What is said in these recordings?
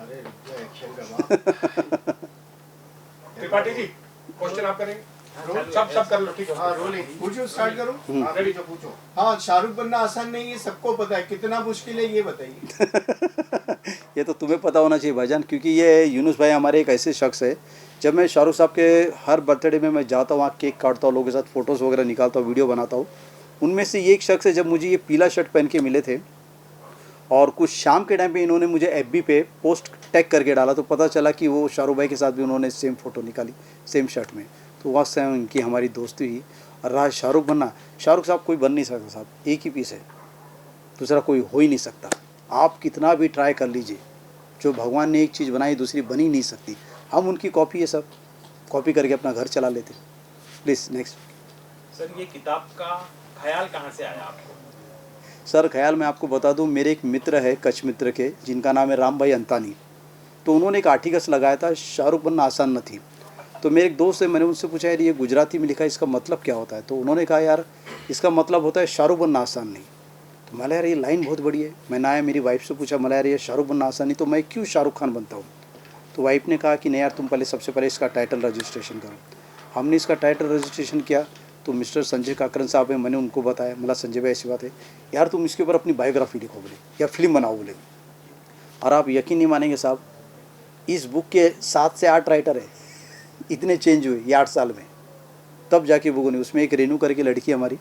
अरे रुक जा, एक्शन का त्रिपाठी जी क्वेश्चन आप करेंगे? सब कर लो, ठीक है। हाँ रोलिंग, पूछो, स्टार्ट करो। आप रेडी तो पूछो। हाँ, शाहरुख बनना आसान नहीं है, सबको पता है, कितना मुश्किल है ये बताइए। ये तो तुम्हें पता होना चाहिए भाईजान, क्योंकि ये यूनुस भाई हमारे एक ऐसे शख्स है, जब मैं शाहरुख साहब के हर बर्थडे में मैं जाता हूँ, वहाँ केक काटता हूँ, लोगों के साथ फ़ोटोज़ वगैरह निकालता हूँ, वीडियो बनाता हूँ, उनमें से ये एक शख्स है। जब मुझे ये पीला शर्ट पहन के मिले थे और कुछ शाम के टाइम पे इन्होंने मुझे एफबी पे पोस्ट टैग करके डाला, तो पता चला कि वो शाहरुख भाई के साथ भी उन्होंने सेम फ़ोटो निकाली, सेम शर्ट में। तो वहाँ से उनकी हमारी दोस्ती हुई। और रहा शाहरुख बनना, शाहरुख साहब कोई बन नहीं सकता साहब, एक ही पीस है, दूसरा कोई हो ही नहीं सकता। आप कितना भी ट्राई कर लीजिए, जो भगवान ने एक चीज़ बनाई दूसरी बन ही नहीं सकती। हम उनकी कॉपी है, सब कॉपी करके अपना घर चला लेते। Please next. सर ये किताब का ख्याल कहाँ से आया आपको? सर ख्याल मैं आपको बता दूं, मेरे एक मित्र है कच्छ मित्र के, जिनका नाम है राम भाई अंतानी। तो उन्होंने एक आर्टिकल्स लगाया था, शाहरुख बनना आसान न थी। तो मेरे एक दोस्त है, मैंने उनसे पूछा यार ये गुजराती में लिखा है, इसका मतलब क्या होता है? तो उन्होंने कहा यार इसका मतलब होता है शाहरुख बनना आसान नहीं। तो मैं यार ये लाइन बहुत बड़ी है। मैंने आया मेरी वाइफ से पूछा, मैं यार ये शाहरुख बनना आसान नहीं, तो मैं क्यों शाहरुख खान बनता हूँ? तो वाइफ ने कहा कि नहीं यार, तुम पहले सबसे पहले इसका टाइटल रजिस्ट्रेशन करो। हमने इसका टाइटल रजिस्ट्रेशन किया, तो मिस्टर संजय काकरन साहब हैं, मैंने उनको बताया, मतलब संजय भाई ऐसी बात है यार, तुम इसके ऊपर अपनी बायोग्राफी लिखो बोले, या फिल्म बनाओ बोले। और आप यकीन नहीं मानेंगे साहब, इस बुक के 7 से 8 राइटर है, इतने चेंज हुए ये 8 साल में, तब जाके बुक बनी। उसमें एक रेनू करके लड़की हमारी,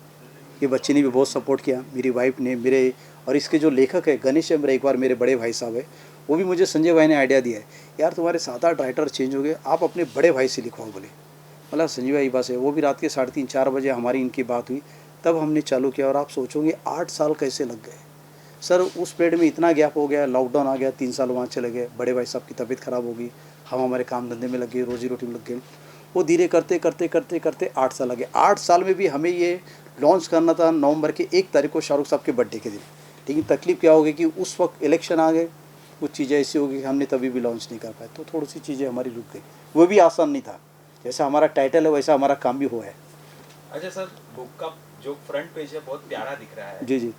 ये बच्ची ने भी बहुत सपोर्ट किया, मेरी वाइफ ने, मेरे, और इसके जो लेखक है गणेश है, मेरे एक बार मेरे बड़े भाई साहब है, वो भी मुझे संजय भाई ने आइडिया दिया है, यार तुम्हारे 7-8 राइटर चेंज हो गए, आप अपने बड़े भाई से लिखवाओ बोले। मतलब संजय भाई बस है, वो भी रात के 3:30-4 बजे हमारी इनकी बात हुई, तब हमने चालू किया। और आप सोचोगे 8 साल कैसे लग गए सर, उस पीरियड में इतना गैप हो गया, लॉकडाउन आ गया, 3 साल वहाँ चले गए, बड़े भाई साहब की तबीयत ख़राब हो गई, हम हमारे काम धंधे में लग गए, रोजी रोटी में लग गए, वो धीरे करते करते करते करते 8 साल लगे। 8 साल में भी हमें ये लॉन्च करना था नवंबर के 1 तारीख को, शाहरुख साहब के बर्थडे के दिन। लेकिन तकलीफ़ क्या होगी कि उस वक्त इलेक्शन आ गए, कुछ चीज़ें ऐसी होगी कि हमने तभी भी लॉन्च नहीं कर पाए, तो थोड़ी सी चीज़ें हमारी रुक गई। वो भी आसान नहीं था, जैसा हमारा टाइटल है वैसा हमारा काम भी हुआ है। अच्छा सर, बुक का जो फ्रंट पेज है बहुत प्यारा दिख रहा है, जी जी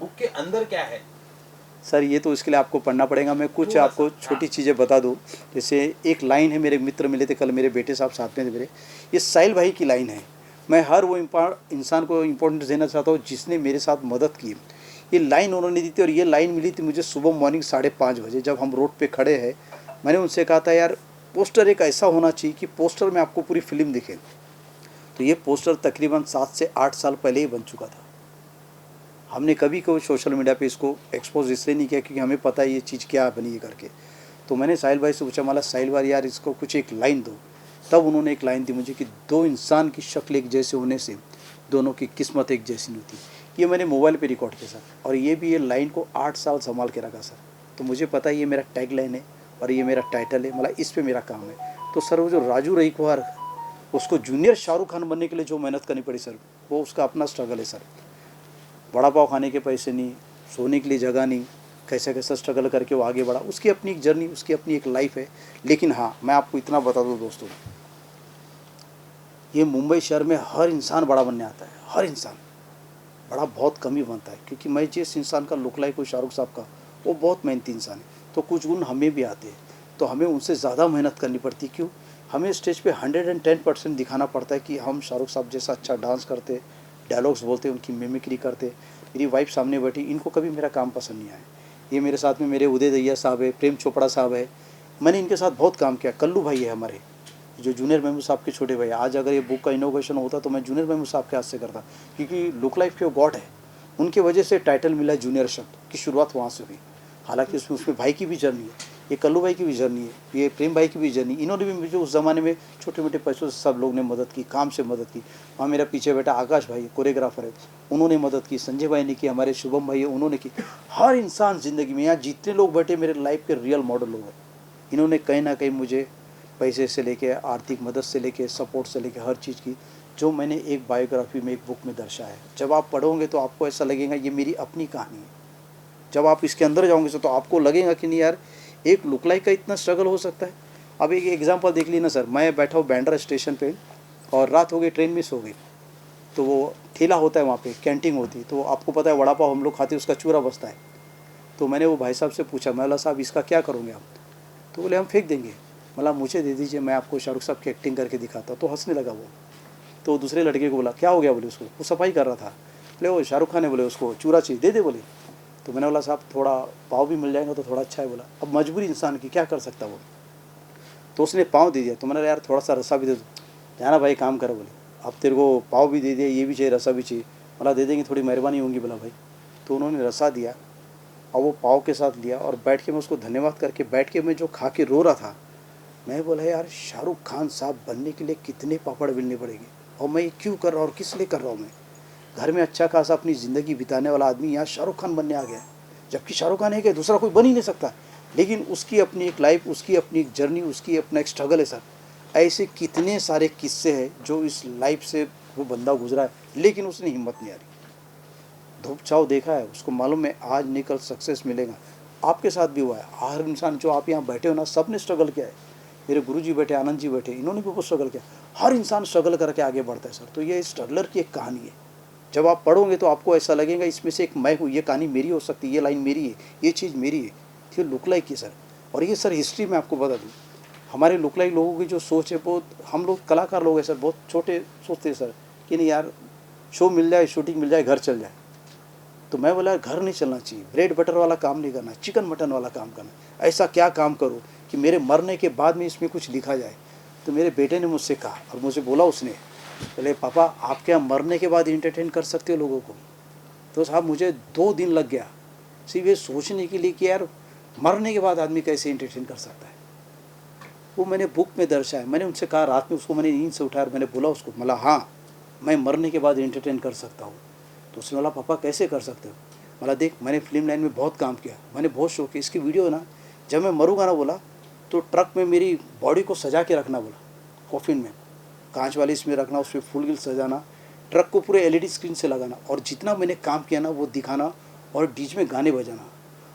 बुक के अंदर क्या है? सर, ये तो इसके लिए आपको पढ़ना पड़ेगा। मैं कुछ आपको छोटी चीज़ें बता दूं। जैसे एक लाइन है, मेरे मित्र मिले थे कल, मेरे बेटे साहब साथ में थे मेरे, ये साहिल भाई की लाइन है। मैं हर वो इंसान को इम्पोर्टेंस देना चाहता हूँ जिसने मेरे साथ मदद की। ये लाइन उन्होंने दी थी, और ये लाइन मिली थी मुझे सुबह मॉर्निंग 5:30 बजे, जब हम रोड पर खड़े हैं। मैंने उनसे कहा था यार पोस्टर एक ऐसा होना चाहिए कि पोस्टर में आपको पूरी फिल्म दिखे। तो ये पोस्टर तकरीबन 7 से 8 साल पहले ही बन चुका था। हमने कभी कोई सोशल मीडिया पे इसको एक्सपोज इसलिए नहीं किया क्योंकि हमें पता है ये चीज़ क्या बनी है करके। तो मैंने साहिल भाई से पूछा, माला साहिल भाई यार इसको कुछ एक लाइन दो। तब उन्होंने एक लाइन दी मुझे कि 2 इंसान की शक्ल एक जैसे होने से दोनों की किस्मत एक जैसी नहीं होती। ये मैंने मोबाइल पे रिकॉर्ड किया सर, और ये भी ये लाइन को 8 साल संभाल के रखा सर। तो मुझे पता है ये मेरा टैग लाइन है और ये मेरा टाइटल है, मतलब इस पर मेरा काम है। तो सर वो जो राजू रईकुमार, उसको जूनियर शाहरुख खान बनने के लिए जो मेहनत करनी पड़ी सर, वो उसका अपना स्ट्रगल है सर। वड़ा पाव खाने के पैसे नहीं, सोने के लिए जगह नहीं, कैसे कैसे स्ट्रगल करके वो आगे बढ़ा। उसकी अपनी एक जर्नी, उसकी अपनी एक लाइफ है। लेकिन हाँ, मैं आपको इतना बता दूँ दोस्तों, ये मुंबई शहर में हर इंसान बड़ा बनने आता है, हर इंसान बड़ा बहुत कम ही बनता है। क्योंकि मैं जिस इंसान का लुक लाइक हूँ शाहरुख साहब का, वो बहुत मेहनती इंसान है। तो कुछ गुण हमें भी आते हैं, तो हमें उनसे ज़्यादा मेहनत करनी पड़ती है। क्यों? हमें स्टेज पे 110% दिखाना पड़ता है कि हम शाहरुख साहब जैसा अच्छा डांस करते, डायलॉग्स बोलते, उनकी मिमिक्री करते। मेरी वाइफ सामने बैठी, इनको कभी मेरा काम पसंद नहीं आया। ये मेरे साथ में मेरे उदय दैया साहब है, प्रेम चोपड़ा साहब है, मैंने इनके साथ बहुत काम किया। कल्लू भाई है हमारे, जो जूनियर महमूद साहब के छोटे भाई। आज अगर ये बुक का इनोवेशन होता तो मैं जूनियर महमूद साहब के हाथ से करता, क्योंकि लुक लाइफ के वो गॉड है। उनके वजह से टाइटल मिला जूनियर शब्द की, शुरुआत वहाँ से हुई। हालांकि उसमें भाई की भी जर्नी है, ये कल्लू भाई की भी जर्नी है, ये प्रेम भाई की भी जर्नी। इन्होंने भी मुझे उस ज़माने में छोटे मोटे पैसों से सब लोग ने मदद की, काम से मदद की। वहाँ मेरा पीछे बैठा आकाश भाई कोरियोग्राफर है, उन्होंने मदद की। संजय भाई ने की, हमारे शुभम भाई है, उन्होंने की। हर इंसान ज़िंदगी में, यहाँ जितने लोग बैठे मेरे लाइफ के रियल मॉडल लोग हैं। इन्होंने कहीं ना कहीं मुझे पैसे से लेके, आर्थिक मदद से लेके, सपोर्ट से लेके हर चीज़ की, जो मैंने एक बायोग्राफी में, एक बुक में दर्शाया है। जब आप पढ़ोगे तो आपको ऐसा लगेगा ये मेरी अपनी कहानी है। जब आप इसके अंदर जाओगे तो आपको लगेगा कि नहीं यार, एक लुक लाइक का इतना स्ट्रगल हो सकता है। अब एक एग्जांपल देख ली ना सर, मैं बैठा हूँ बैंड्रा स्टेशन पे और रात हो गई, ट्रेन मिस हो गई। तो वो ठेला होता है वहाँ पे, कैंटीन होती है, तो आपको पता है वड़ा पाव हम लोग खाते हैं, उसका चूरा बसता है। तो मैंने वो भाई साहब से पूछा, मैं बोला साहब इसका क्या करोगे आप? तो बोले हम फेंक देंगे। बोला मुझे दे दीजिए, मैं आपको शाहरुख साहब की एक्टिंग करके दिखाता। तो हंसने लगा वो। तो दूसरे लड़के को बोला क्या हो गया, बोले उसको, वो सफाई कर रहा था। बोले वो शाहरुख खान ने बोले उसको चूरा चाहिए, दे दे बोले। तो मैंने बोला साहब थोड़ा पाव भी मिल जाएगा तो थोड़ा अच्छा है। बोला अब मजबूरी इंसान की, क्या कर सकता वो। तो उसने पाव दे दिया। तो मैंने यार थोड़ा सा रसा भी दे दो। जाना भाई काम करो। बोले अब तेरे को पाव भी दे दिया, ये भी चाहिए, रसा भी चाहिए। बोला दे देंगे, थोड़ी मेहरबानी होगी। बोला भाई। तो उन्होंने रसा दिया और वो पाव के साथ लिया और बैठ के मैं उसको धन्यवाद करके बैठ के मैं जो खा के रो रहा था। मैं बोला यार शाहरुख खान साहब बनने के लिए कितने पापड़ बेलने पड़ेंगे, और मैं ये क्यों कर रहा हूँ और किस लिए कर रहा हूँ। मैं घर में अच्छा खासा अपनी ज़िंदगी बिताने वाला आदमी यहाँ शाहरुख खान बनने आ गया है, जबकि शाहरुख खान है कि दूसरा कोई बन ही नहीं सकता। लेकिन उसकी अपनी एक लाइफ, उसकी अपनी एक जर्नी, उसकी अपना एक स्ट्रगल है सर। ऐसे कितने सारे किस्से हैं जो इस लाइफ से वो बंदा गुजरा है, लेकिन उसने हिम्मत नहीं हारी। धूप छाव देखा है, उसको मालूम है आज नहीं कल सक्सेस मिलेगा। आपके साथ भी हुआ है। हर इंसान जो आप यहाँ बैठे हो ना, सब ने स्ट्रगल किया है। मेरे गुरुजी बैठे, आनंद जी बैठे, इन्होंने भी बहुत स्ट्रगल किया। हर इंसान स्ट्रगल करके आगे बढ़ता है सर। तो ये स्ट्रगलर की एक कहानी है। जब आप पढ़ोगे तो आपको ऐसा लगेगा इसमें से एक मैं हूँ, ये कहानी मेरी हो सकती है, ये लाइन मेरी है, ये चीज़ मेरी है। ये लुक लाइक है सर। और ये सर हिस्ट्री में आपको बता दूँ, हमारे लुक लाइक लोगों की जो सोच है, बहुत हम लोग कलाकार लोग हैं सर, बहुत छोटे सोचते हैं सर कि नहीं यार शो मिल जाए, शूटिंग मिल जाए, घर चल जाए। तो मैं बोला घर नहीं चलना चाहिए, ब्रेड बटर वाला काम नहीं करना, चिकन मटन वाला काम करना। ऐसा क्या काम करो कि मेरे मरने के बाद में इसमें कुछ लिखा जाए। तो मेरे बेटे ने मुझसे कहा और मुझे बोला उसने, बोले पापा आप क्या मरने के बाद इंटरटेन कर सकते हो लोगों को। तो साहब मुझे 2 दिन लग गया सिर्फ ये सोचने के लिए कि यार मरने के बाद आदमी कैसे इंटरटेन कर सकता है। वो मैंने बुक में दर्शाया। मैंने उनसे कहा, रात में उसको मैंने नींद से उठाया और मैंने बोला उसको, बोला हाँ मैं मरने के बाद इंटरटेन कर सकता हूँ। तो उसने बोला पापा कैसे कर सकते हो। बोला देख मैंने फिल्म लाइन में बहुत काम किया, मैंने बहुत शौक है, इसकी वीडियो ना जब मैं मरूंगा ना, बोला तो ट्रक में मेरी बॉडी को सजा के रखना, बोला कॉफिन में कांच वाली इसमें रखना, उस पर फुल गिल सजाना, ट्रक को पूरे LED स्क्रीन से लगाना और जितना मैंने काम किया ना वो दिखाना और बीच में गाने बजाना।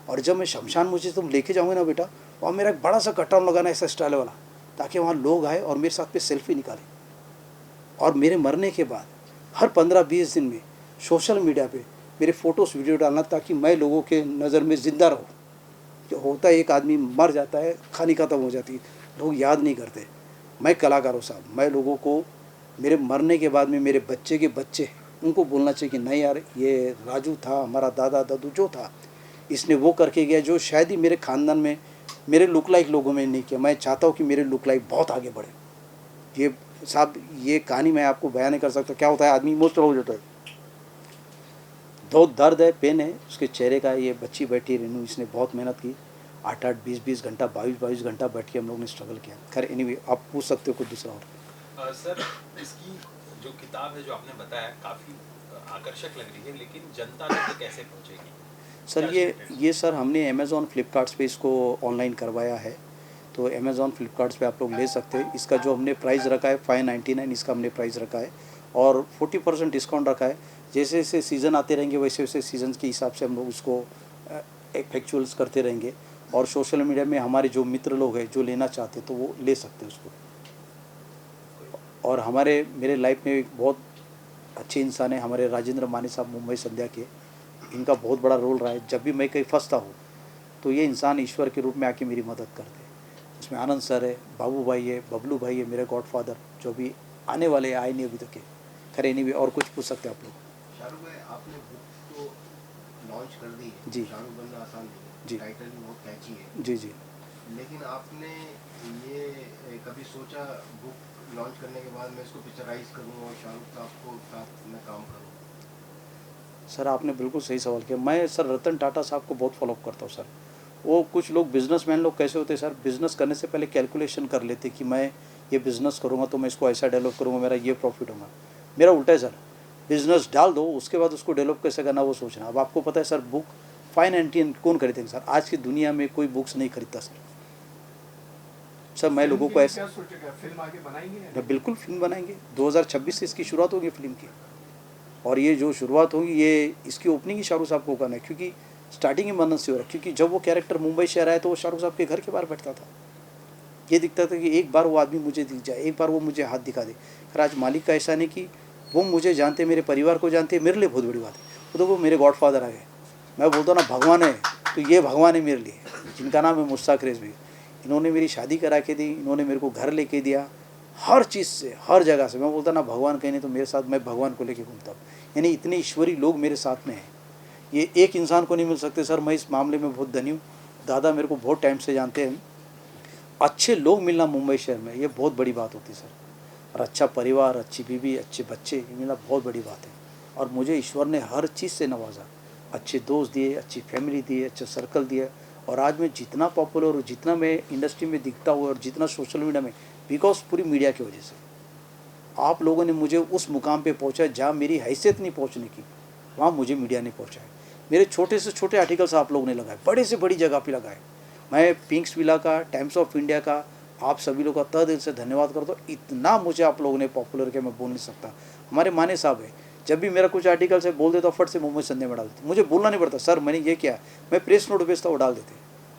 और जब मैं शमशान मुझे तुम लेके जाऊँगे ना बेटा, वहाँ मेरा एक बड़ा सा कटआउट लगाना ऐसा स्टाइल वाला, ताकि वहाँ लोग आए और मेरे साथ पे सेल्फी निकालें। और मेरे मरने के बाद हर 15-20 दिन में सोशल मीडिया पे मेरे फ़ोटोज़ वीडियो डालना, ताकि मैं लोगों के नज़र में ज़िंदा रहूँ। जो होता है एक आदमी मर जाता है, कहानी खत्म हो जाती है, लोग याद नहीं करते। मैं कलाकार हूँ साहब, मैं लोगों को मेरे मरने के बाद में मेरे बच्चे के बच्चे उनको बोलना चाहिए कि नहीं यार ये राजू था, हमारा दादा दादू जो था इसने वो करके गया, जो शायद ही मेरे ख़ानदान में मेरे लुक लाइक लोगों में नहीं किया। मैं चाहता हूँ कि मेरे लुक लाइक बहुत आगे बढ़े। ये साहब ये कहानी मैं आपको बयान नहीं कर सकता। क्या होता है आदमी इमोशनल हो जाता है, बहुत दर्द है, पेन है उसके चेहरे का। ये बच्ची बैठी रेनू, इसने बहुत मेहनत की, 8-8, 20-20 घंटा, 22-22 घंटा बैठ के हम लोग ने स्ट्रगल किया। खैर एनीवे आप पूछ सकते हो कुछ दूसरा और। सर इसकी जो किताब है जो आपने बताया काफ़ी आकर्षक लग रही है, लेकिन जनता तक ये कैसे पहुंचेगी सर? ये सर हमने अमेज़ॉन फ्लिपकार्ट्स पे इसको ऑनलाइन करवाया है। तो अमेज़ॉन फ्लिपकार्ट्स पे आप लोग ले सकते हैं। इसका जो हमने प्राइस रखा है 599 इसका हमने प्राइस रखा है और 40% डिस्काउंट रखा है। जैसे जैसे सीज़न आते रहेंगे वैसे वैसे सीज़न के हिसाब से हम लोग उसको इफेक्चुअल्स करते रहेंगे। और सोशल मीडिया में हमारे जो मित्र लोग हैं जो लेना चाहते तो वो ले सकते हैं उसको। और मेरे लाइफ में एक बहुत अच्छे इंसान है हमारे राजेंद्र माने साहब, मुंबई संध्या के। इनका बहुत बड़ा रोल रहा है। जब भी मैं कहीं फंसता हूँ तो ये इंसान ईश्वर के रूप में आके मेरी मदद करते हैं। उसमें आनंद सर है, बाबू भाई है, बबलू भाई है, मेरे गॉडफादर जो भी आने वाले आए नहीं अभी तक के। खैर नहीं भी और कुछ पूछ सकते हैं आप लोग। शाहरुख भाई आपने बुक तो लॉन्च कर दी है जी। शाहरुख बनना आसान नहीं है, जी। टाइटल भी बहुत कैची है। जी जी। लेकिन आपने ये कभी सोचा बुक लॉन्च करने के बाद मैं इसको पिक्चराइज करूँ और शाहरुख साहब को साथ में काम करूँ? सर आपने बिल्कुल सही सवाल किया। मैं सर रतन टाटा साहब को बहुत फॉलो करता हूँ सर। वो कुछ लोग बिजनेसमैन लोग कैसे होते हैं सर, बिज़नेस करने से पहले कैलकुलेशन कर लेते कि मैं ये बिज़नेस करूँगा तो मैं इसको ऐसा डेवलप करूँगा, मेरा ये प्रॉफिट होगा। मेरा उल्टा है सर, बिज़नेस डाल दो उसके बाद उसको डेवलप कैसे करना वो सोचना। अब आपको पता है सर बुक 599 कौन खरीदेंगे सर? आज की दुनिया में कोई बुक्स नहीं खरीदता सर। सर मैं लोगों को ऐसे क्या सोचेगा, फिल्म आगे बनाएंगे? बिल्कुल फिल्म बनाएंगे। 2026 से इसकी शुरुआत होगी फिल्म की। और ये जो शुरुआत होगी ये इसकी ओपनिंग ही शाहरुख साहब को करना है, क्योंकि स्टार्टिंग ही मन्नत से हो रहा है। क्योंकि जब वो कैरेक्टर मुंबई शहर आया तो वो शाहरुख साहब के घर के बाहर बैठता था। ये दिखता था कि एक बार वो आदमी मुझे दिख जाए, एक बार वो मुझे हाथ दिखा दे। खैर आज मालिक का ऐसा नहीं कि वो मुझे जानते, मेरे परिवार को जानते, मेरे लिए बहुत बड़ी बात है। वो तो वो मेरे गॉडफादर आ गए। मैं बोलता ना भगवान है तो ये भगवान है मेरे लिए, जिनका नाम है मुश्ताक रेज़वी। इन्होंने मेरी शादी करा के दी, इन्होंने मेरे को घर लेके दिया, हर चीज़ से, हर जगह से। मैं बोलता ना भगवान कहीं नहीं तो मेरे साथ, मैं भगवान को लेके घूमता हूँ। यानी इतने ईश्वरी लोग मेरे साथ में हैं, ये एक इंसान को नहीं मिल सकते सर। मैं इस मामले में बहुत धनी हूँ। दादा मेरे को बहुत टाइम से जानते हैं। अच्छे लोग मिलना मुंबई शहर में ये बहुत बड़ी बात होती है सर। और अच्छा परिवार, अच्छी बीवी, अच्छे बच्चे ये मिलना बहुत बड़ी बात है। और मुझे ईश्वर ने हर चीज़ से नवाजा, अच्छे दोस्त दिए, अच्छी फैमिली दिए, अच्छा सर्कल दिया। और आज मैं जितना पॉपुलर हूँ, जितना मैं इंडस्ट्री में दिखता हूँ और जितना सोशल मीडिया में, बिकॉज पूरी मीडिया की वजह से आप लोगों ने मुझे उस मुकाम पे पहुँचा जहाँ मेरी हैसियत नहीं पहुँचने की, वहाँ मुझे मीडिया ने पहुँचाया। मेरे छोटे से छोटे आर्टिकल्स आप लोगों ने लगाए, बड़े से बड़ी जगह पे लगाए। मैं पिंक्स विला का, टाइम्स ऑफ इंडिया का, आप सभी लोगों का तहे दिल से धन्यवाद करता हूँ। इतना मुझे आप लोगों ने पॉपुलर किया, मैं बोल नहीं सकता। हमारे माने साहब है, जब भी मेरा कुछ आर्टिकल से बोल देता फट से मुंबई संडे में डाल देते, मुझे बोलना नहीं पड़ता सर मैंने ये किया, मैं प्रेस नोट भेजता वो डाल देते।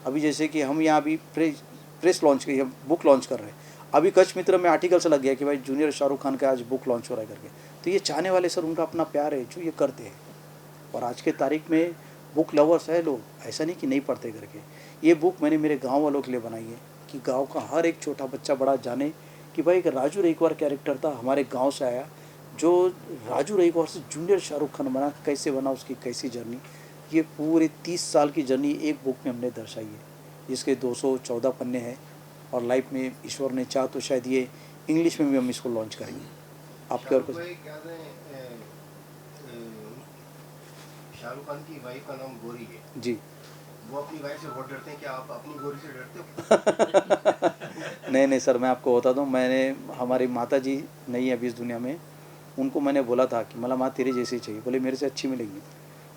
अभी जैसे कि हम यहाँ अभी प्रेस लॉन्च की, हम बुक लॉन्च कर रहे हैं, अभी कच्छ मित्र में आर्टिकल से लग गया कि भाई जूनियर शाहरुख खान का आज बुक लॉन्च हो रहा है करके। तो ये चाहने वाले सर, उनका अपना प्यार है जो ये करते हैं। और आज के तारीख में बुक लवर्स है लोग, ऐसा नहीं कि नहीं पढ़ते करके। ये बुक मैंने मेरे गांव वालों के लिए बनाई है कि गांव का हर एक छोटा बच्चा बड़ा जाने कि भाई एक राजू रईकवार कैरेक्टर था, हमारे गांव से आया, जो राजू रईकवार से जूनियर शाहरुख खान बना, कैसे बना, उसकी कैसी जर्नी। ये पूरे 30 साल की जर्नी एक बुक में हमने दर्शाई है, जिसके 214 पन्ने हैं। और लाइफ में ईश्वर ने चाह तो शायद ये इंग्लिश में भी हम इसको लॉन्च करेंगे। आपके और कुछ? शाहरुख खान की वाइफ का नाम गौरी है जी। वो अपनी वाइफ से बहुत डरते हैं, क्या आप अपनी गौरी से डरते हो? नहीं सर, मैं आपको बता दूं, मैंने, हमारी माता जी नहीं है अभी इस दुनिया में, उनको मैंने बोला था कि मला माँ तेरे जैसी चाहिए, बोले मेरे से अच्छी मिलेंगी।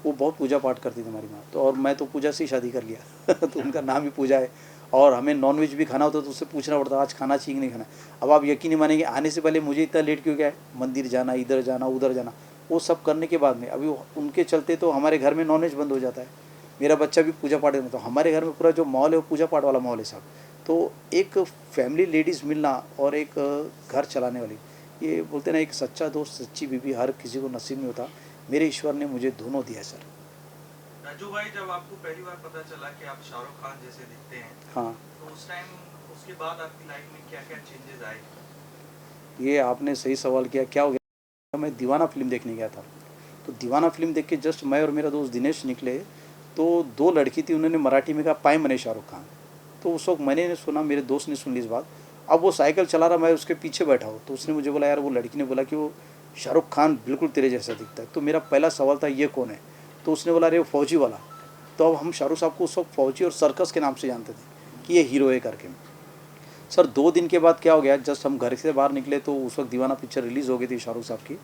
वो बहुत पूजा पाठ करती थी हमारी माँ, तो और मैं तो पूजा से ही शादी कर लिया तो उनका नाम ही पूजा है। और हमें नॉनवेज भी खाना होता तो उससे पूछना पड़ता आज खाना चाहिए कि नहीं खाना। अब आप यकीन नहीं मानेंगे, आने से पहले मुझे इतना लेट क्यों गया है, मंदिर जाना, इधर जाना, उधर जाना, वो सब करने के बाद में अभी उनके चलते तो हमारे घर में नॉनवेज बंद हो जाता है। मेरा बच्चा भी पूजा पाठ में, तो हमारे घर में पूरा जो माहौल है वो पूजा पाठ वाला माहौल है साहब। तो एक फैमिली लेडीज़ मिलना और एक घर चलाने वाली, ये बोलते ना एक सच्चा दोस्त, सच्ची बीवी हर किसी को नसीब नहीं होता। मेरे ईश्वर ने मुझे दोनों दिया सर। राजू भाई, जब आपको पहली बार पता चला कि आप शाहरुख खान जैसे दिखते हैं, हाँ, तो उस टाइम, उसके बाद आपकी लाइफ में क्या क्या चेंजेस आए? ये आपने सही सवाल किया। क्या हो गया, मैं दीवाना फिल्म देखने गया था, तो दीवाना फिल्म देख के जस्ट मैं और मेरा दोस्त दिनेश निकले, तो 2 लड़की थी, उन्होंने मराठी में कहा पाए मने शाहरुख खान। तो उस वक्त मैंने सुना, मेरे दोस्त ने सुन ली इस बात। अब वो साइकिल चला रहा, मैं उसके पीछे बैठा हूँ, तो उसने मुझे बोला यार, वो लड़की ने बोला कि वो शाहरुख खान बिल्कुल तेरे जैसा दिखता है। तो मेरा पहला सवाल था ये कौन है, तो उसने बोला अरे वो फौजी वाला। तो अब हम शाहरुख साहब को उस वक्त फौजी और सर्कस के नाम से जानते थे कि ये हीरो है करके। सर 2 दिन के बाद क्या हो गया, जस्ट हम घर से बाहर निकले तो उस वक्त दीवाना पिक्चर रिलीज़ हो गई थी शाहरुख साहब की।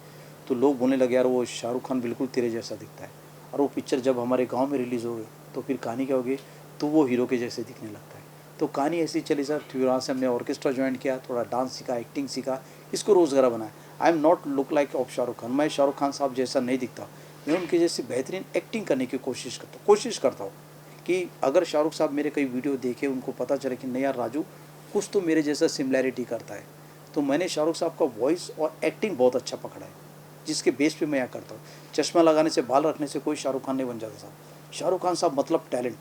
तो लोग बोलने लगे यार वो शाहरुख खान बिल्कुल तेरे जैसा दिखता है। और वो पिक्चर जब हमारे गांव में रिलीज़ हो गई तो फिर कहानी क्या होगी, तो वो हीरो के जैसे दिखने लगता है। तो कहानी ऐसी चली सर, फिर वहाँ से हमने ऑर्केस्ट्रा ज्वाइन किया, थोड़ा डांस सीखा, एक्टिंग सीखा, इसको रोज़गार बनाया। I am not look like of Shahrukh Khan, मैं शाहरुख खान साहब जैसा नहीं दिखता, मैं उनके जैसी बेहतरीन एक्टिंग करने की कोशिश करता हूँ कि अगर शाहरुख साहब मेरे कई वीडियो देखे, उनको पता चले कि नहीं यार राजू कुछ तो मेरे जैसा सिमिलैरिटी करता है। तो मैंने शाहरुख साहब का वॉइस और एक्टिंग बहुत अच्छा पकड़ा है, जिसके बेस पे मैं यहाँ करता हूँ। चश्मा लगाने से, बाल रखने से कोई शाहरुख खान नहीं बन जाता साहब। शाहरुख खान साहब मतलब टैलेंट,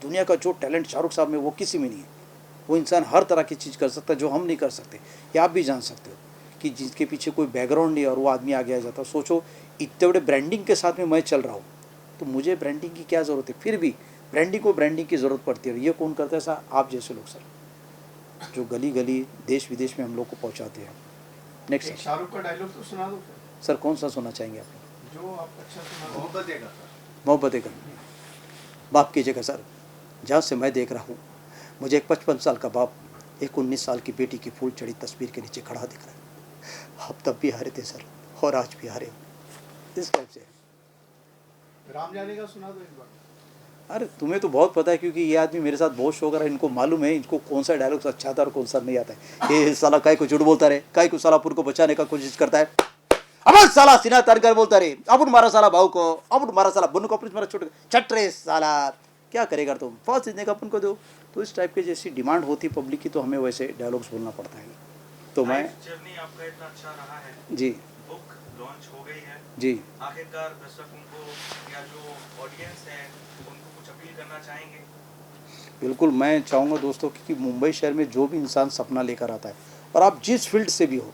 दुनिया का जो टैलेंट शाहरुख साहब में वो किसी में नहीं है। वो इंसान हर तरह की चीज़ कर सकता है जो हम नहीं कर सकते। या आप भी जान सकते हो कि जिसके पीछे कोई बैकग्राउंड नहीं है और वो आदमी आगे आ जाता। सोचो इतने बड़े ब्रांडिंग के साथ में मैं चल रहा हूँ, तो मुझे ब्रांडिंग की क्या ज़रूरत है, फिर भी ब्रांडिंग की ज़रूरत पड़ती है। ये कौन करता है सर, आप जैसे लोग सर, जो गली गली देश विदेश में हम लोग को पहुँचाते हैं। नेक्स्ट एक शाहरुख का डायलॉग तो सुना दो फिर। सर, कौन सा सुनना चाहेंगे आप? जो आप अच्छा सुना दो। मोहब्बत देगा मोहब्बत का बाप की जगह सर, जहाँ से मैं देख रहा हूँ, मुझे एक 55 साल का बाप एक 19 साल की बेटी की फूल चढ़ी तस्वीर के नीचे खड़ा दिख रहा है। आप तब भी हारे थे सर और आज भी हारे, इस टाइप से। राम जाने का सुना दो एक बार। अरे तुम्हें तो बहुत पता है, क्योंकि ये आदमी मेरे साथ बहुत शो कर, इनको मालूम है इनको कौन सा डायलॉग अच्छा आता है और कौन सा नहीं आता है। ये साला काय को झूठ बोलता रहे, काय को सालापुर को बचाने का कोशिश करता है, अब साला सीना तार कर बोलता रहे, अब मारा साला भाव को, अब मारा साला बुन को, अपने मारा छोटे छट रहे साला, क्या करेगा तुम, फांस देने का अपन को दो। तो इस टाइप की जैसी डिमांड होती पब्लिक की, तो हमें वैसे डायलॉग्स बोलना पड़ता है। तो मैं जर्नी आपका इतना अच्छा रहा है, जी बुक लॉन्च हो गई है जी, आखिरकार, दर्शकों को या जो ऑडियंस है उनको कुछ अपील करना चाहेंगे? बिल्कुल मैं चाहूँगा दोस्तों कि मुंबई शहर में जो भी इंसान सपना लेकर आता है, और आप जिस फील्ड से भी हो,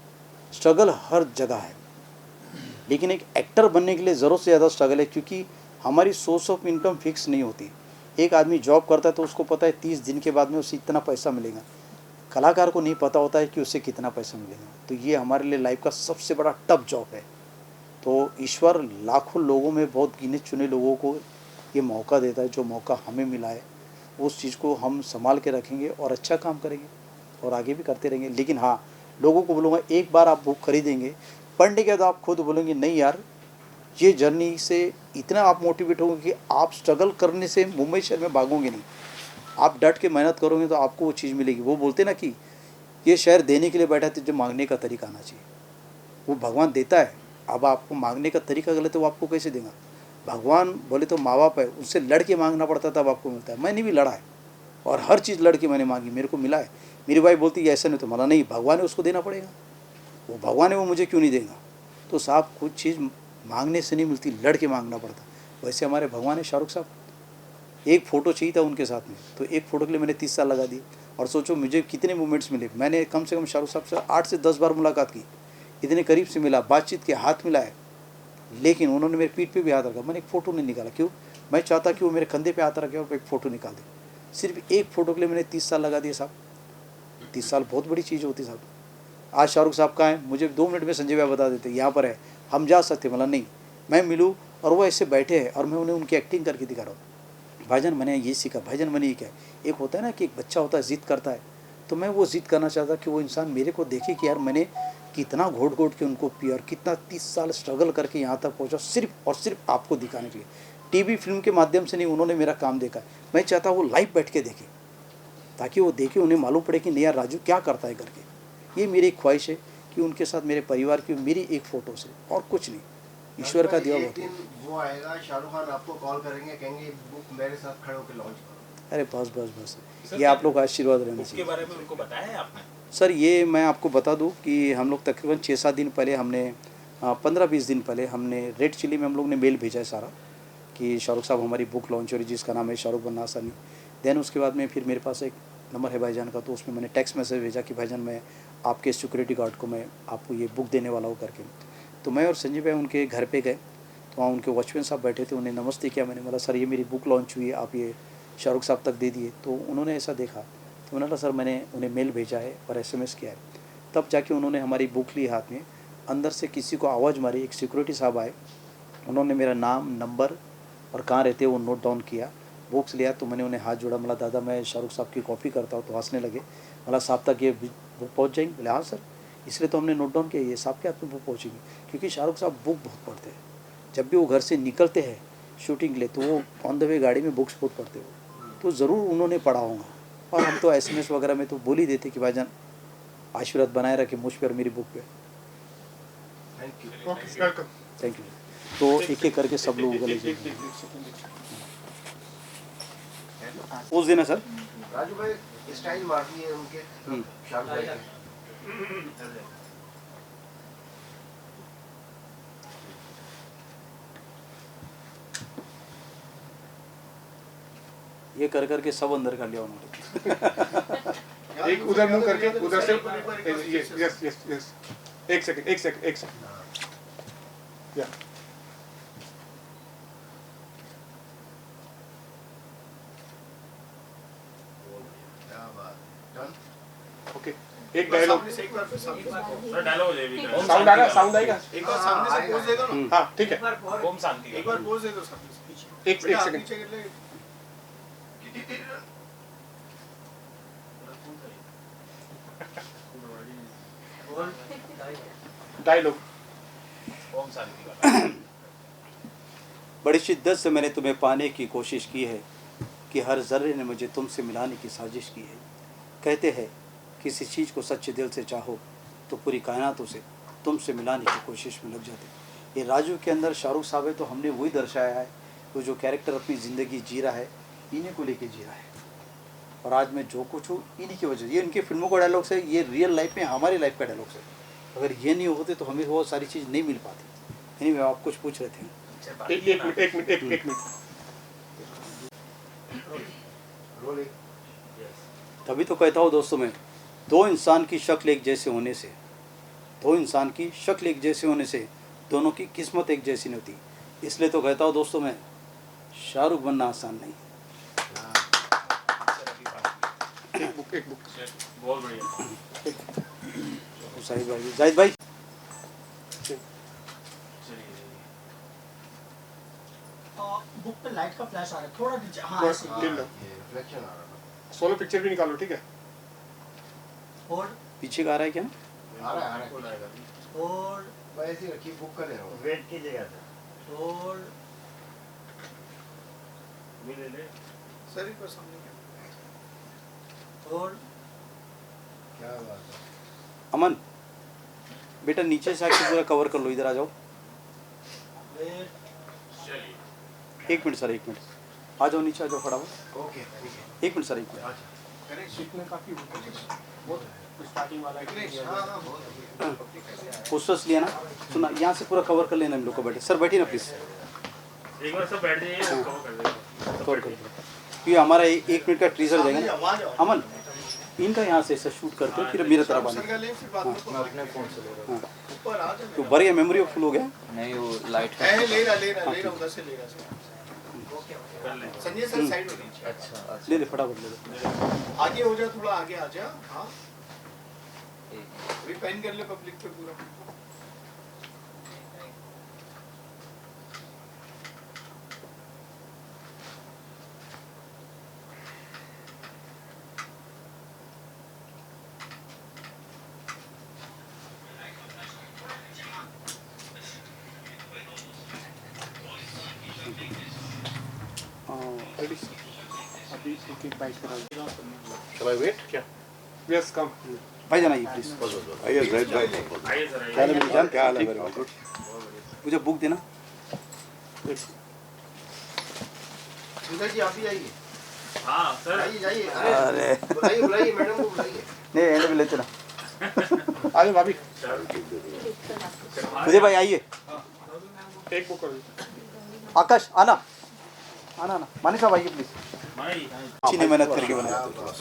स्ट्रगल हर जगह है। लेकिन एक एक्टर बनने के लिए ज़रूरत से ज़्यादा स्ट्रगल है, क्योंकि हमारी सोर्स ऑफ इनकम फिक्स नहीं होती। एक आदमी जॉब करता है तो उसको पता है 30 दिन के बाद में उसे इतना पैसा मिलेगा। कलाकार को नहीं पता होता है कि उसे कितना पैसा मिलेगा। तो ये हमारे लिए लाइफ का सबसे बड़ा टफ जॉब है। तो ईश्वर लाखों लोगों में बहुत गिने चुने लोगों को ये मौका देता है। जो मौका हमें मिला है उस चीज़ को हम संभाल के रखेंगे और अच्छा काम करेंगे और आगे भी करते रहेंगे। लेकिन हाँ, लोगों को बोलूँगा, एक बार आप बुक खरीदेंगे, पढ़ने के बाद आप खुद बोलेंगे नहीं यार, ये जर्नी से इतना आप मोटिवेट होंगे कि आप स्ट्रगल करने से मुंबई शहर में भागोगे नहीं। आप डट के मेहनत करोगे तो आपको वो चीज़ मिलेगी। वो बोलते ना कि ये शहर देने के लिए बैठा है, तुझे मांगने का तरीका आना चाहिए। वो भगवान देता है, अब आपको मांगने का तरीका गलत है, वो आपको कैसे देगा। भगवान बोले तो माँ बाप है, उनसे लड़ के मांगना पड़ता तब आपको मिलता है। मैंने भी लड़ा है और हर चीज़ लड़ के मैंने मांगी, मेरे को मिला है। मेरी वाइफ बोलती है ऐसा नहीं तो मला नहीं, भगवान है उसको देना पड़ेगा। वो भगवान है, वो मुझे क्यों नहीं देगा। तो साहब कुछ चीज़ मांगने से नहीं मिलती, लड़ के मांगना पड़ता। वैसे हमारे भगवान है शाहरुख साहब। एक फ़ोटो चाहिए था उनके साथ में, तो एक फ़ोटो के लिए मैंने 30 साल लगा दिए। और सोचो मुझे कितने मोमेंट्स मिले। मैंने कम से कम शाहरुख साहब से 8 से 10 बार मुलाकात की, इतने करीब से मिला, बातचीत के, हाथ मिलाया। लेकिन उन्होंने मेरे पीठ पे भी हाथ रखा, मैंने एक फ़ोटो नहीं निकाला। क्यों? मैं चाहता कि वो मेरे कंधे पे हाथ रखे और एक फ़ोटो निकाल दे। सिर्फ एक फ़ोटो के लिए मैंने 30 साल लगा दिए साहब। 30 साल बहुत बड़ी चीज़ होती साहब। आज शाहरुख साहब कहाँ हैं, मुझे 2 मिनट में संजय भाई बता देते यहाँ पर है, हम जा सकते। मतलब नहीं, मैं मिलूँ और वो ऐसे बैठे हैं और मैं उन्हें उनकी एक्टिंग करके दिखा रहा हूँ। भाईजान मैंने ये सीखा, भाईजान मैंने ये क्या। एक होता है ना कि एक बच्चा होता है ज़िद करता है, तो मैं वो ज़िद करना चाहता कि वो इंसान मेरे को देखे कि यार मैंने कितना घोट घोट के उनको पिया और कितना 30 साल स्ट्रगल करके यहाँ तक पहुँचा, सिर्फ और सिर्फ आपको दिखाने के लिए। टीवी फिल्म के माध्यम से नहीं, उन्होंने मेरा काम देखा। मैं चाहता वो लाइव बैठ के देखे, ताकि वो देखे, उन्हें मालूम पड़े कि नहीं यार राजू क्या करता है करके। ये मेरी एक ख्वाहिश है कि उनके साथ मेरे परिवार की मेरी एक फ़ोटो से, और कुछ नहीं, ईश्वर का दिया एक दिन वो आएगा, शाहरुख खान आपको कॉल करेंगे, कहेंगे बुक मेरे साथ खड़े होकर लॉन्च करो। अरे बस बस बस, ये आप लोग का आशीर्वाद रहना उसके चाहिए। बारे में उनको बताया है आपने? सर ये मैं आपको बता दूं कि हम लोग तकरीबन 6-7 दिन पहले हमने 15-20 दिन पहले हमने रेड चिली में हम लोग ने मेल भेजा है सारा कि शाहरुख साहब हमारी बुक लॉन्च हो रही, जिसका नाम है शाहरुख बनना आसानी। देन उसके बाद में फिर मेरे पास एक नंबर है भाईजान का, तो उसमें मैंने टेक्स्ट मैसेज भेजा कि भाईजान मैं आपके सिक्योरिटी गार्ड को मैं आपको ये बुक देने वाला हूँ करके। तो मैं और संजय भाई उनके घर पे गए, तो वहाँ उनके वॉचमैन साहब बैठे थे, उन्हें नमस्ते किया। मैंने बोला सर ये मेरी बुक लॉन्च हुई है, आप ये शाहरुख साहब तक दे दिए। तो उन्होंने ऐसा देखा, तो उन्होंने बोला सर मैंने उन्हें मेल भेजा है और SMS किया है। तब जाके उन्होंने हमारी बुक ली हाथ में, अंदर से किसी को आवाज़ मारी, एक सिक्योरिटी साहब आए, उन्होंने मेरा नाम, नंबर और कहाँ रहते वो नोट डाउन किया, बुक्स लिया। तो मैंने उन्हें हाथ जोड़ा, बोला दादा मैं शाहरुख साहब की कॉपी करता हूँ। तो हंसने लगे, बोला साहब तक ये बुक पहुँच जाएंगी? बोले हाँ सर, इसलिए तो हमने नोट डाउन किया, ये साहब के हाथ में बुक पहुँचेगी। क्योंकि शाहरुख साहब बुक बहुत पढ़ते हैं, जब भी वो घर से निकलते हैं शूटिंग के लिए तो वो ऑन द वे गाड़ी में बुक्स बहुत पढ़ते हो, तो ज़रूर उन्होंने पढ़ा होगा। और हम तो SMS वगैरह में तो बोल ही देते कि भाईजान आशीर्वाद बनाए रखे मुझ पर और मेरी बुक पे। Thank you. Okay, welcome. Thank you. तो एक एक करके सब लोग गले से पोज देना सर। राजू भाई स्टाइल मार दिए उनके शाहरुख भाई के। ये कर करके सब अंदर कर लिया उन्होंने। एक उधर मुंह करके, उधर से यस यस यस यस। एक सेकंड या क्या बात, डन। ओके, एक डायलॉग एक बार फिर सामने से सर डायलॉग हो जाएगी। साउंड आएगा। एक बार सामने से पोज दे दो ना। हाँ ठीक है, ओम शांति एक बार पोज दे दो सामने से पीछे। एक बेटा, आप सेकंड। नीचे कर ले। डायलॉग। ओम शांति वाला। बड़ी शिद्दत से मैंने तुम्हें पाने की कोशिश की है कि हर जर्रे ने मुझे तुमसे मिलाने की साजिश की है। कहते हैं किसी चीज़ को सच्चे दिल से चाहो तो पूरी कायनातों से तुमसे मिलाने की कोशिश में लग जाते। ये राजू के अंदर शाहरुख साहब है, तो हमने वही दर्शाया है। वो जो कैरेक्टर अपनी ज़िंदगी जी रहा है इन्हीं को लेके जी रहा है, और आज मैं जो कुछ हूँ इन्हीं की वजह से। ये इनकी फिल्मों का डायलॉग्स है, ये रियल लाइफ में हमारी लाइफ का डायलॉग्स है। अगर ये नहीं होते तो हमें वो सारी चीज़ नहीं मिल पाती। नहीं, आप कुछ पूछ रहे थे। एक मिनट। रोल एक। तभी तो कहता हूँ दोस्तों मैं, दो इंसान की शक्ल एक जैसे होने से, दो इंसान की शक्ल एक जैसे होने से दोनों की किस्मत एक जैसी नहीं होती। इसलिए तो कहता हूँ दोस्तों मैं, शाहरुख बनना आसान नहीं। एक बुक बहुत बढ़िया। साहिब भाई, जाहिद भाई, बुक पे लाइट का फ्लैश आ रहा है, थोड़ा नीचे। हाँ बस, ऐसे ही। ले लो। ये रिफ्लेक्शन आ रहा सोलो पिक्चर भी निकालो, ठीक है? होल्ड पीछे का आ रहा है क्या? था। आ रहा है। होल्ड मैं ऐसे ही रखी बुक कर रहा हूँ। वेट कीजिएगा सर। होल्ड। सर एक बार सामने होल्ड। क्या बात है। अमन बेटा नीचे से आके पूरा कवर कर लो, इधर आ जाओ। वेट। एक मिनट सर, एक मिनट आ जाओ, नीचे आ जाओ फटाफट। ओके ठीक है। एक मिनट सर, एक मिनट। अच्छा। करेक्ट। सीखने काफी बहुत स्टार्टिंग वाला हाँ हाँ बहुत पोस्टर्स लिया ना, सुना, यहाँ से पूरा कवर कर लेना हम लोग को। बैठे सर, बैठिए ना प्लीज़। एक बार सब बैठ जाइए, कवर कर देगा। कवर कर लो, क्योंकि हमारा एक मिनट का टीजर देंगे ना। आवाज आओ। अमन इनका यहाँ से ऐसा शूट करके फिर मेरे तरफ आने, सर का ले फिर बाद में मैं अपने फ़ोन से ले रहा हूँ। ऊपर आ तो जा। भर गया, मेमोरी फुल हो गया। नहीं वो लाइट का। है ले रहा उधर से ले रहा सर। संजय सर साइड हो नीचे। अच्छा अच्छा। ले ले फटाफट ले ले। आगे हो जा, थोड़ा आगे आ जा। हाँ अभी पेन कर ले पब्लिक पे पूरा। अभी एक बाइक करा। Shall I wait? क्या? Yes come. भाई जाना ये प्लीज। आइए जाहिद भाई। आइए सर, आइए। क्या हाल है मेरी जान? क्या हाल है मेरे भाई? मुझे बुक देना। सुधा जी आप भी आइए। हाँ सर। आइए जाइए। अरे बुलाइए मैडम को बुलाइए। नहीं, एंड में लेते ना। आ जाओ भाभी। मुझे भाई आइए। एक बुक कर दो। आकाश आना आना आना, मानी साहब आइए प्लीज। अच्छी ने मेहनत करके बनाया,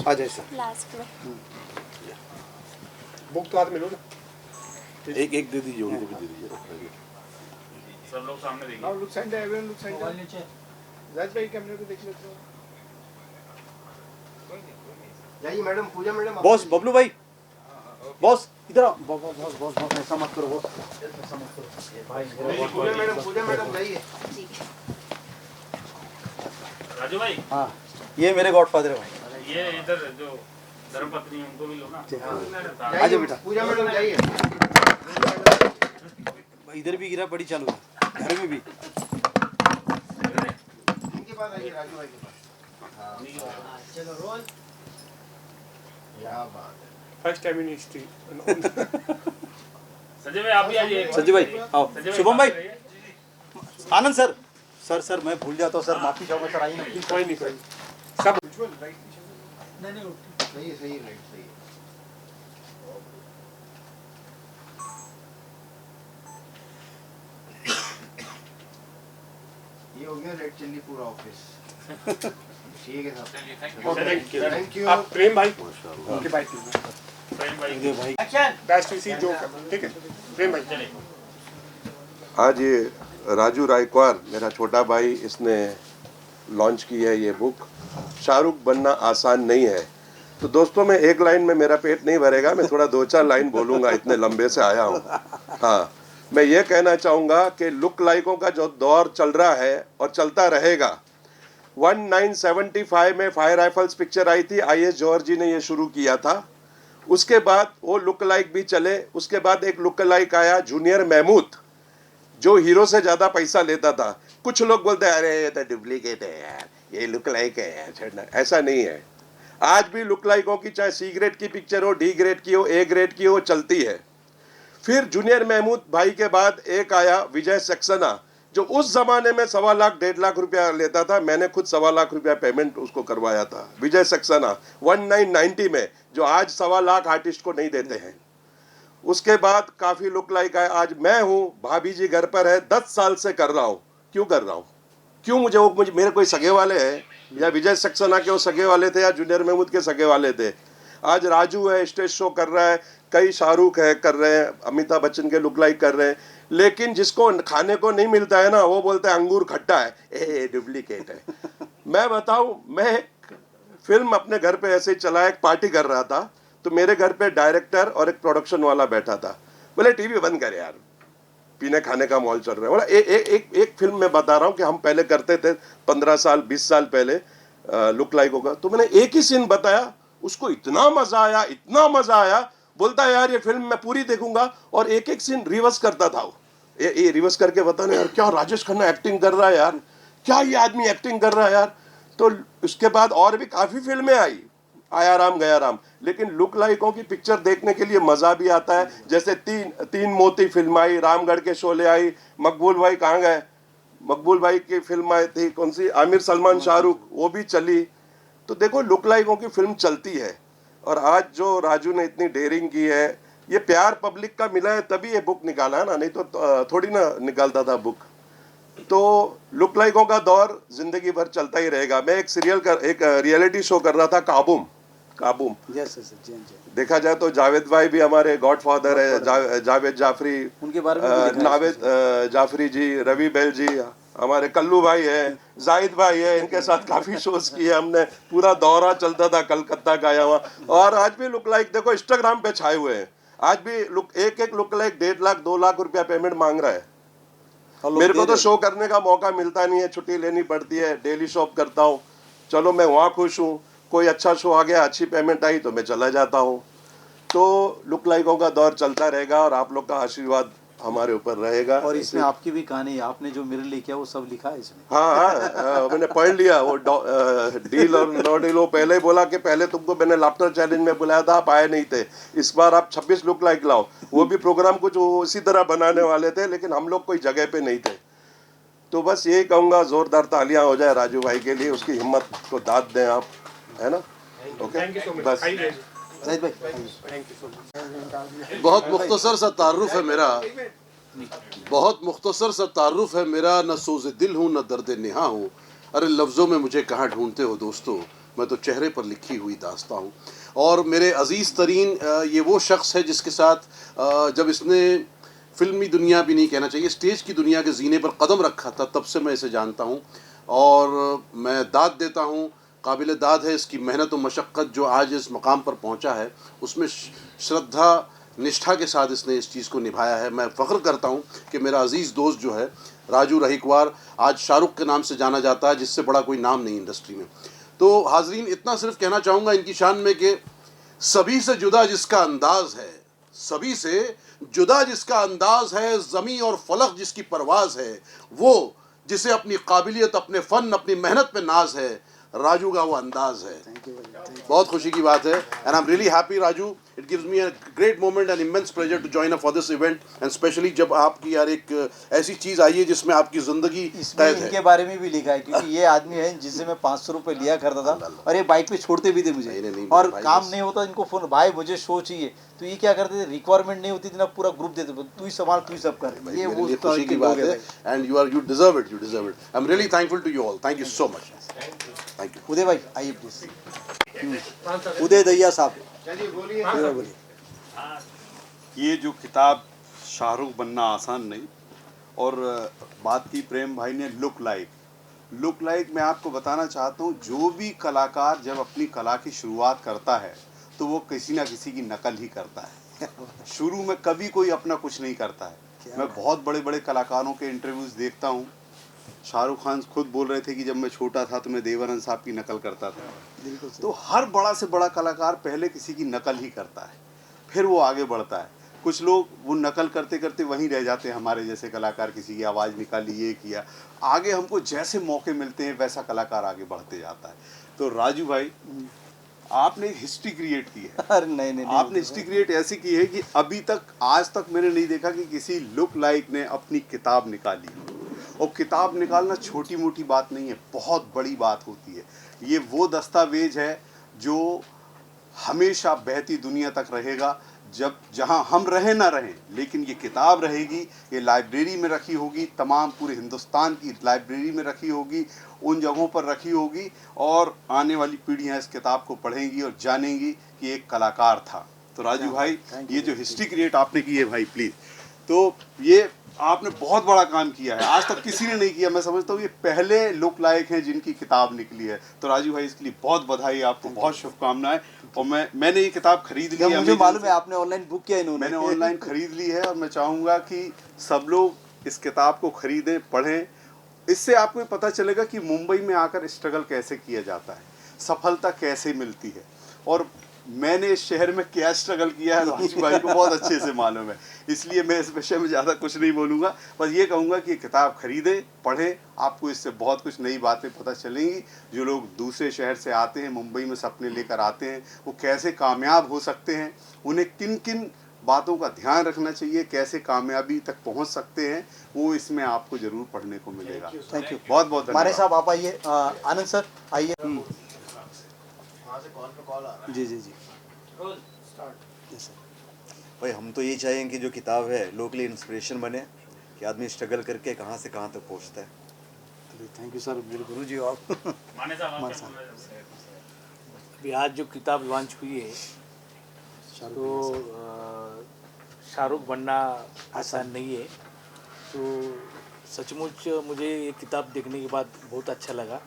आ जाए सर। लास्ट में बुक तो हाथ में लो ना। एक एक दे दीजिए, उनको भी दे दीजिए। सब लोग सामने देखिए। Now look side, everyone look mobile side. नीचे। जाहिद भाई कैमरे को देख लेते हो। जाइए मैडम, पूजा मैडम। बॉस बबलू भाई, बॉस इधर आओ। बॉस बॉस बॉस बॉस ऐसा मत करो बॉस, ऐसा मत करो। पूजा मैडम जाइए। राजू भाई, हाँ ये मेरे गॉडफादर है भाई। ये इधर जो धर्मपत्नी है उनको भी लो ना। आ जाओ बेटा। पूजा मैडम जाइए। इधर भी गिरा पड़ी चालू है, घर में भी। इनके पास आइए, राजू भाई के पास। हाँ, चलो रोल। क्या बात है। First time in history. Sanjay भाई आप भी आइए। संजय भाई आओ। शुभम भाई, आनंद सर। सर मैं भूल जाता हूँ सर, माफी चाहूँगा सर, आइए ना प्लीज। कोई नहीं, कोई नहीं। सब विजुअल राइट नहीं उठी। सही है, सही है, राइट सही है। ये हो गया रेड चिल्ली पूरा ऑफिस। ठीक है साहब। Thank you. आप प्रेम भाई माशाल्लाह। उनके बाइक प्रेम भाई दे भाई। एक्शन। बेस्ट टू सी जो ठीक है। प्रेम भाई चले। आज ये राजू रायकवार मेरा छोटा भाई, इसने लॉन्च की है ये बुक, शाहरुख बनना आसान नहीं है। तो दोस्तों मैं एक लाइन में मेरा पेट नहीं भरेगा, मैं थोड़ा 2-4 लाइन बोलूँगा, इतने लंबे से आया हूँ। हाँ, मैं ये कहना चाहूँगा कि लुक लाइकों का जो दौर चल रहा है और चलता रहेगा। 1975 में फायर राइफल्स पिक्चर आई थी, IS जौहर जी ने ये शुरू किया था। उसके बाद वो लुक लाइक भी चले। उसके बाद एक लुक लाइक आया जूनियर महमूद, जो हीरो से ज़्यादा पैसा लेता था। कुछ लोग बोलते हैं अरे ये तो डुप्लीकेट है यार, ये लुक लाइक है यार, छोड़ना। ऐसा नहीं है। आज भी लुक लाइकों की चाहे C ग्रेड की पिक्चर हो, D ग्रेड की हो, A ग्रेड की हो, चलती है। फिर जूनियर महमूद भाई के बाद एक आया विजय सक्सेना, जो उस जमाने में 1.25 लाख 1.5 लाख रुपया लेता था। मैंने खुद 1.25 लाख रुपया पेमेंट उसको करवाया था। विजय सक्सेना 1990 में, जो आज 1.25 लाख आर्टिस्ट को नहीं देते हैं। उसके बाद काफ़ी लुक लाइक आए। आज मैं हूँ, भाभी जी घर पर है, 10 साल से कर रहा हूँ। क्यों कर रहा हूँ? क्यों मुझे मेरे कोई सगे वाले हैं, या विजय सक्सेना के वो सगे वाले थे, या जूनियर महमूद के सगे वाले थे। आज राजू है, स्टेज शो कर रहा है, कई शाहरुख है कर रहे हैं, अमिताभ बच्चन के लुक लाइक कर रहे हैं, लेकिन जिसको खाने को नहीं मिलता है ना, वो बोलता है अंगूर खट्टा है, ए डुप्लीकेट है। मैं बताऊं, मैं एक फिल्म अपने घर पे ऐसे ही चला, एक पार्टी कर रहा था, तो मेरे घर पे डायरेक्टर और एक प्रोडक्शन वाला बैठा था। बोले टीवी बंद कर यार, पीने खाने का मॉल चल रहा है। बोला एक फिल्म में बता रहा हूँ कि हम पहले करते थे 15 साल 20 साल पहले लुक लाइक होगा। तो मैंने एक ही सीन बताया, उसको इतना मजा आया, इतना मजा आया, बोलता है यार ये फिल्म मैं पूरी देखूंगा, और एक एक सीन रिवर्स करता था वो। ये रिवर्स करके बताने यार क्या राजेश खन्ना एक्टिंग कर रहा है यार, क्या ये आदमी एक्टिंग कर रहा है यार। तो उसके बाद और भी काफी फिल्में आई, आया राम गया राम, लेकिन लुक लाइकों की पिक्चर देखने के लिए मजा भी आता है। जैसे तीन मोती फिल्म आई, रामगढ़ के शोले आई, मकबूल भाई कहाँ गए, मकबूल भाई की फिल्म आई थी कौन सी, आमिर सलमान शाहरुख, वो भी चली। तो देखो लुक लाइकों की फिल्म चलती है। और आज जो राजू ने इतनी डेयरिंग की है, ये प्यार पब्लिक का मिला है तभी ये बुक निकाला है ना, नहीं तो थोड़ी ना निकालता था बुक। तो लुक लाइकों का दौर जिंदगी भर चलता ही रहेगा। मैं एक रियलिटी शो कर रहा था, काबूम। देखा जाए तो जावेद भाई भी हमारे गॉडफादर है, जावेद जाफरी, उनके बारे में नावेद जाफरी जी, रवि बैल जी, हमारे कल्लू भाई है, जाहिद भाई है, इनके साथ काफी शोज किए हमने। पूरा दौरा चलता था कलकत्ता का यहाँ। और आज भी लुक लाइक देखो इंस्टाग्राम पे छाए हुए हैं। आज भी एक लुक लाइक 1.5 लाख 2 लाख रुपया पेमेंट मांग रहा है। मेरे को तो शो करने का मौका मिलता नहीं है, छुट्टी लेनी पड़ती है, डेली शॉप करता हूँ। चलो मैं वहाँ खुश हूँ, कोई अच्छा शो आ गया, अच्छी पेमेंट आई तो मैं चला जाता हूँ। तो लुक लाइकों का दौर चलता रहेगा और आप लोग का आशीर्वाद हमारे ऊपर रहेगा। और इसमें आपकी भी कहानी है, आपने जो मेरे लिए किया वो सब लिखा है इसमें। हाँ, मैंने पढ़ लिया वो डील और नो डील। वो पहले ही बोला कि पहले तुमको मैंने लाफ्टर चैलेंज में बुलाया था, आप आए नहीं थे, इस बार आप 26 लुक लाइक लाओ। वो भी प्रोग्राम कुछ उसी तरह बनाने वाले थे, लेकिन हम लोग कोई जगह पे नहीं थे। तो बस यही कहूँगा, जोरदार तालियां हो जाए राजू भाई के लिए, उसकी हिम्मत को दाद दें आप, है ना। ओके बस। बहुत मुख्तसर सा तारुफ है मेरा, बहुत मुख्तसर सा तारुफ है मेरा, न सोज़े दिल हूँ न दर्द निहा हूँ। अरे लफ्ज़ों में मुझे कहाँ ढूंढते हो दोस्तों, मैं तो चेहरे पर लिखी हुई दास्ता हूँ। और मेरे अज़ीज़ तरीन ये वो शख्स है जिसके साथ जब इसने फिल्मी दुनिया भी नहीं कहना चाहिए, स्टेज की दुनिया के जीने पर कदम रखा था, तब से मैं इसे जानता हूँ। और मैं दाद देता हूँ, काबिल दाद है इसकी मेहनत और मशक्क़त जो आज इस मकाम पर पहुँचा है, उसमें श्रद्धा निष्ठा के साथ इसने इस चीज़ को निभाया है। मैं फ़ख्र करता हूँ कि मेरा अज़ीज़ दोस्त जो है राजू रहीकवार, आज शाहरुख के नाम से जाना जाता है, जिससे बड़ा कोई नाम नहीं इंडस्ट्री में। तो हाज़रीन इतना सिर्फ कहना चाहूँगा इनकी शान में कि सभी से जुदा जिसका अंदाज़ है, सभी से जुदा जिसका अंदाज़ है, ज़मीं और फलक जिसकी परवाज़ है, वो जिसे अपनी काबिलियत, अपने फ़न, अपनी मेहनत पे नाज है, राजू का वो अंदाज़ है। बहुत खुशी की बात है and I am really happy Raju. It gives me a great moment and immense pleasure to join up for this event and specially जब आपकी यार एक ऐसी चीज़ आई है जिसमें आपकी ज़िंदगी इसमें इनके बारे में भी लिखा है, क्योंकि ये आदमी है जिससे मैं 500 रुपये लिया करता था और ये बाइक पे छोड़ते भी थे मुझे। नहीं, और भाई काम बस। नहीं होता इनको फ़ोन, भाई मुझे शो चाहिए, तो ये क्या करते थे, रिक्वायरमेंट नहीं होती थी ना, पूरा ग्रुप देते थे, तू ही संभाल तू ही सब कर। ये मेरे वो लिए खुशी की बात है and you deserve it, I am really thankful to you all. Thank you so much. Thank you. Uday भाई आइए प्लीज। उदय दैया साहब बोलिए। ये जो किताब शाहरुख बनना आसान नहीं, और बात की प्रेम भाई ने लुक लाइक मैं आपको बताना चाहता हूँ, जो भी कलाकार जब अपनी कला की शुरुआत करता है तो वो किसी ना किसी की नकल ही करता है। शुरू में कभी कोई अपना कुछ नहीं करता है। मैं बहुत बड़े बड़े कलाकारों के इंटरव्यूज़ देखता हूँ। शाहरुख खान खुद बोल रहे थे कि जब मैं छोटा था तो मैं देवानंद साहब की नकल करता था। तो हर बड़ा से बड़ा कलाकार पहले किसी की नकल ही करता है, फिर वो आगे बढ़ता है। कुछ लोग वो नकल करते करते वहीं रह जाते हैं, हमारे जैसे कलाकार किसी की आवाज़ निकाली, ये किया। आगे हमको जैसे मौके मिलते हैं वैसा कलाकार आगे बढ़ते जाता है। तो राजू भाई आपने हिस्ट्री क्रिएट की है। अरे नहीं आपने हिस्ट्री क्रिएट ऐसी की है कि अभी तक आज तक मैंने नहीं देखा कि किसी लुक लाइक ने अपनी किताब निकाली। और किताब निकालना छोटी मोटी बात नहीं है, बहुत बड़ी बात होती है। ये वो दस्तावेज है जो हमेशा बहती दुनिया तक रहेगा, जब जहाँ हम रहें ना रहें, लेकिन ये किताब रहेगी, ये लाइब्रेरी में रखी होगी, तमाम पूरे हिंदुस्तान की लाइब्रेरी में रखी होगी, उन जगहों पर रखी होगी, और आने वाली पीढ़ियाँ इस किताब को पढ़ेंगी और जानेंगी कि एक कलाकार था। तो राजू भाई, ये जो हिस्ट्री क्रिएट आपने की है भाई, प्लीज़, तो ये आपने बहुत बड़ा काम किया है, आज तक किसी ने नहीं किया। मैं समझता हूँ ये पहले लुक लाइक हैं जिनकी किताब निकली है। तो राजू भाई, इसके लिए बहुत बधाई, आपको बहुत शुभकामनाएं। और मैंने ये किताब खरीद ली है, मुझे मालूम है आपने ऑनलाइन बुक किया इन्होंने, मैंने ऑनलाइन खरीद ली है, और मैं चाहूँगा कि सब लोग इस किताब को खरीदें, पढ़ें। इससे आपको पता चलेगा कि मुंबई में आकर स्ट्रगल कैसे किया जाता है, सफलता कैसे मिलती है, और मैंने इस शहर में क्या स्ट्रगल किया है राजू भाई को बहुत अच्छे से मालूम है। इसलिए मैं इस विषय में ज़्यादा कुछ नहीं बोलूँगा, बस ये कहूँगा कि किताब खरीदें, पढ़ें, आपको इससे बहुत कुछ नई बातें पता चलेंगी। जो लोग दूसरे शहर से आते हैं, मुंबई में सपने लेकर आते हैं, वो कैसे कामयाब हो सकते हैं, उन्हें किन किन बातों का ध्यान रखना चाहिए, कैसे कामयाबी तक पहुँच सकते हैं, वो इसमें आपको ज़रूर पढ़ने को मिलेगा। Thank you. बहुत बहुत माने धन्यवाद। साहब आप आइए, आनंद सर आइए। वहाँ से कॉल पे कॉल आ रहा है। जी जी जी। भाई, हम तो यही चाहेंगे कि जो किताब है लोगों के लिए इंस्पिरेशन बने, कि आदमी स्ट्रगल करके कहाँ से कहाँ तक पहुँचता है। थैंक यू सर, मेरे गुरु जी आप। अभी आज जो किताब लॉन्च हुई है, तो शाहरुख बनना आसान नहीं है। तो सचमुच मुझे ये किताब देखने के बाद बहुत अच्छा लगा।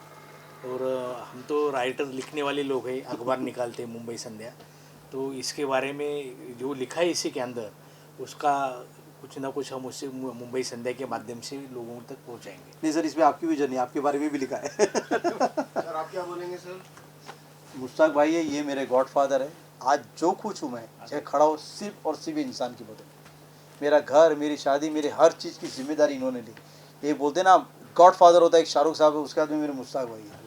और हम तो राइटर, लिखने वाले लोग हैं, अखबार निकालते हैं मुंबई संध्या, तो इसके बारे में जो लिखा है इसी के अंदर, उसका कुछ ना कुछ हम उससे मुंबई संध्या के माध्यम से लोगों तक पहुंचाएंगे। नहीं सर, इसमें आपकी भी जर्नी, आपके बारे में भी लिखा है। सर आप क्या बोलेंगे सर? मुश्ताक भाई है, ये मेरे गॉडफादर है। आज जो कुछ हूँ मैं, चाहे खड़ा हो, सिर्फ और सिर्फ इंसान की बदौलत। मेरा घर, मेरी शादी, मेरी हर चीज़ की जिम्मेदारी इन्होंने ली। ये बोलते ना गॉडफादर होता है एक शाहरुख साहब है, उसके बाद में मेरे मुश्ताक भाई है।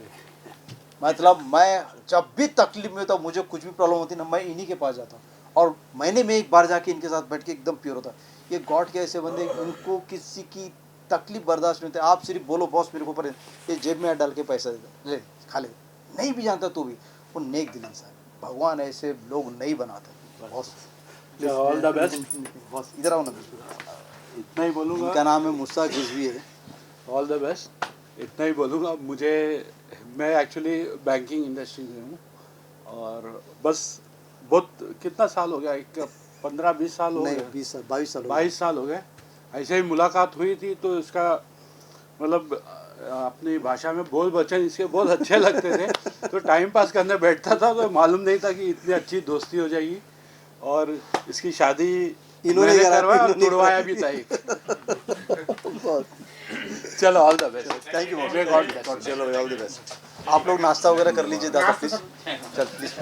मतलब मैं जब भी तकलीफ में होता हूँ, मुझे कुछ भी प्रॉब्लम होती है ना, मैं इन्हीं के पास जाता हूँ, और महीने में एक बार जाके इनके साथ बैठ के एकदम प्योर होता है। ये गॉड के ऐसे बंदे, उनको किसी की तकलीफ बर्दाश्त नहीं होती। आप सिर्फ बोलो बॉस मेरे को ऊपर, ये जेब में डाल के पैसा देता, ले खा ले, नहीं भी जानता तो भी, वो नेक दिल इंसान। भगवान ऐसे लोग नहीं बनाते। Boss all the best. Boss इधर आओ ना, इतना ही बोलूँगा। इनका नाम है मुश्ताक रिजवी है। ऑल द बेस्ट, इतना ही बोलूँगा। मैं एक्चुअली बैंकिंग इंडस्ट्री में हूँ, और बस बहुत कितना साल हो गया, एक 15-20 साल हो गए, 20 साल 22 साल 22 साल हो गए। ऐसे ही मुलाकात हुई थी, तो इसका मतलब अपनी भाषा में बोल बचन इसके बहुत अच्छे लगते थे। तो टाइम पास करने बैठता था, तो मालूम नहीं था कि इतनी अच्छी दोस्ती हो जाएगी। और इसकी शादी इन्होंने करवाया और तुड़वाया भी था। चलो all the best. Thank you. चलो ऑल द बेस्ट। आप लोग नाश्ता वगैरह कर लीजिए दादा प्लीज। चल प्लीज।